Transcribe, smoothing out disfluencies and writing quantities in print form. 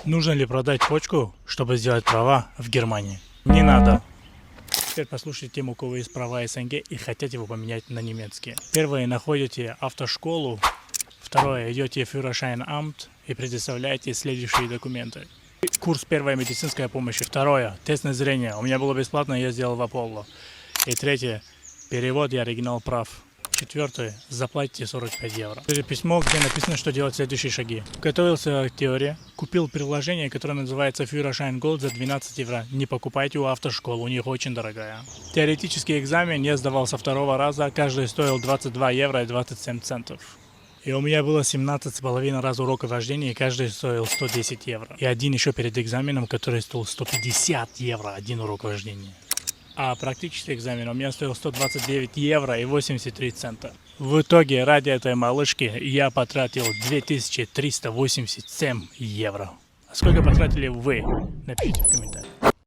Нужно ли продать почку, чтобы сделать права в Германии? Не надо. Теперь послушайте тем, у кого есть права СНГ и хотят его поменять на немецкие. Первое, находите автошколу. Второе, идете в Führerscheinamt и предоставляете следующие документы. Курс первой медицинской помощи. Второе, тест на зрение. У меня было бесплатно, я сделал в Apollo. И третье, перевод и оригинал прав. Четвертое, заплатите 45 евро. Это письмо, где написано, что делать следующие шаги. Готовился к теории, купил приложение, которое называется Führerschein Gold за 12 евро. Не покупайте у автошколы, у них очень дорогая. Теоретический экзамен я сдавал со второго раза, каждый стоил 22 евро и 27 центов. И у меня было 17,5 раз уроков вождения, и каждый стоил 110 евро. И один еще перед экзаменом, который стоил 150 евро, один урок вождения. А практический экзамен у меня стоил 129 евро и 83 цента. В итоге ради этой малышки я потратил 2387 евро. А сколько потратили вы? Напишите в комментариях.